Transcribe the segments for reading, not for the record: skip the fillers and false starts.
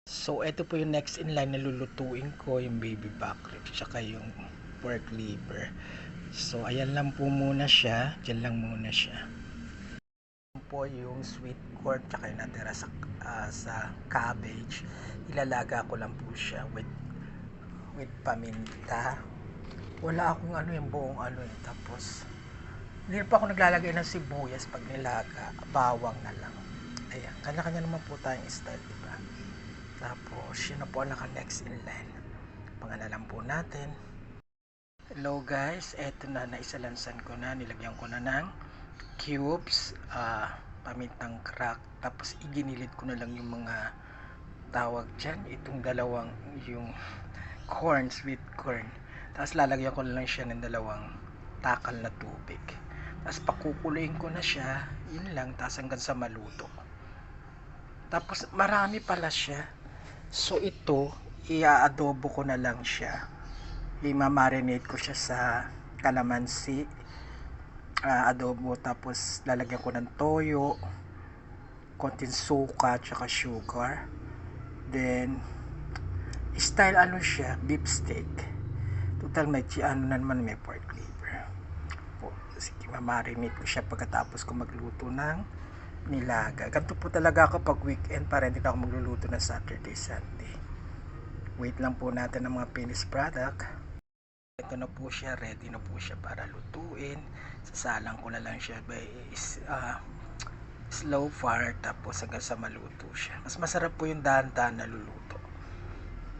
So, ito po yung next in line na lulutuin ko, yung baby back ribs, tsaka yung pork liver. So, ayan lang po muna siya. Diyan lang muna siya. Ayan po yung sweet corn, tsaka yung natira sa cabbage. Ilalaga ko lang po siya with paminta. Wala akong ano yung buong ano eh. Tapos, hindi pa ako naglalagay ng sibuyas pag nilaga. Bawang na lang. Ayan, kanya-kanya naman po tayong style, diba? Tapos, yun na po ang naka-next in line. Pangalanan po natin. Hello guys, eto na, naisalansan ko na. Nilagyan ko na ng cubes, pamintang crack. Tapos, iginilid ko na lang yung mga tawag dyan. Itong dalawang, yung corn, sweet corn. Tapos, lalagyan ko na lang siya ng dalawang takal na tubig. Tapos, pakukuluin ko na siya. Yun lang, tapos hanggang sa maluto. Tapos, marami pala siya. So ito, i-adobo ko na lang siya. I-marinate ko siya sa kalamansi, adobo, tapos lalagyan ko ng toyo, konting suka, tsaka sugar. Then, style ano siya, beef steak. Total may ano na naman, may pork liver. Sige, ma-marinate ko siya pagkatapos ko magluto ng nilaga. Ganito po talaga ako pag weekend, para hindi na ako magluluto na Saturday, Sunday. Wait lang po natin ang mga finished product. Ito na po siya, ready na po siya para lutuin. Sasalang ko na lang siya by slow fire, tapos hanggang sa maluto siya. Mas masarap po yung dahan-dahan na luluto.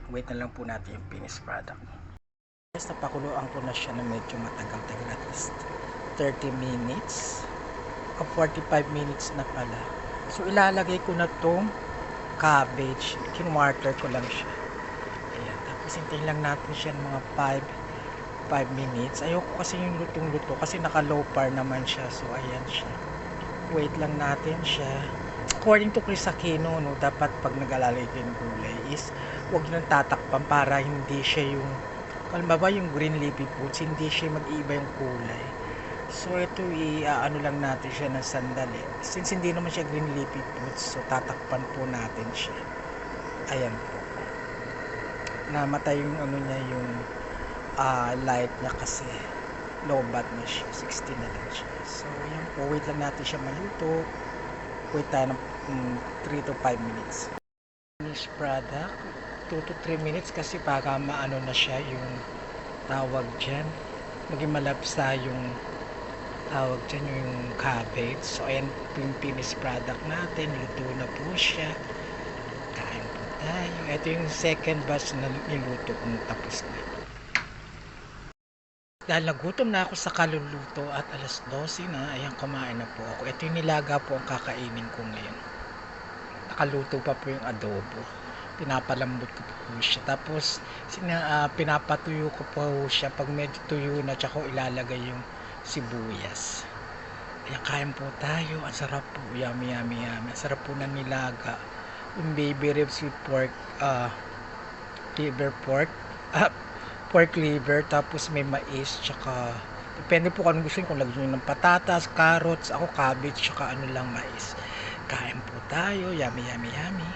Wait na lang po natin yung finished product. Yes, napakuluan ko na siya na medyo matagal-tagal, at least 30 minutes. 45 minutes na pala. So ilalagay ko na tong cabbage, kinwater ko lang siya. Ayan, tapos hintayin lang natin siya ng mga 5 minutes. Ayoko kasi yung lutong-luto kasi naka low fire naman siya. So ayan siya. Wait lang natin siya. According to Chris Aquino, no, dapat pag nag-alalay ng gulay is huwag nang tatakpan para hindi siya yung, halimbawa yung green leafy foods, hindi siya mag-iiba yung kulay. So ito, ano lang natin siya ng sandali. Since hindi naman siya green leafy foods, so tatakpan po natin siya. Ayan po. Namatay yung ano niya, yung light niya kasi low bat na siya. 16 na lang siya. So ayan po, wait lang natin siya maluto. Wait tayo ng 3 to 5 minutes. Finished product, 2 to 3 minutes kasi baka maano na siya yung tawag dyan. Maging malapsa yung tawag dyan yung cabbage. So ayan yung finished product natin, luto na po siya. Kain po tayo. Ito yung second batch na niluto kung tapos na. Dahil nagutom na ako sa kaluluto at alas 12 na, ayan, kumain na po ako. Ito yung nilaga po ang kakainin ko ngayon. Nakaluto pa po yung adobo. Pinapalambot ko po siya. Tapos pinapatuyo ko po siya. Pag medyo tuyo na, tsaka ilalagay yung sibuyas. Ayan, kain po tayo. Ang sarap po. Yummy, yummy, yummy. Ang sarap po ng nilaga. Yung baby ribs with pork, liver pork, pork liver, tapos may mais, tsaka depende po kung gusto nyo, kung lagyan nyo ng patatas, carrots, ako cabbage, tsaka ano lang, mais. Kain po tayo. Yummy, yummy, yummy.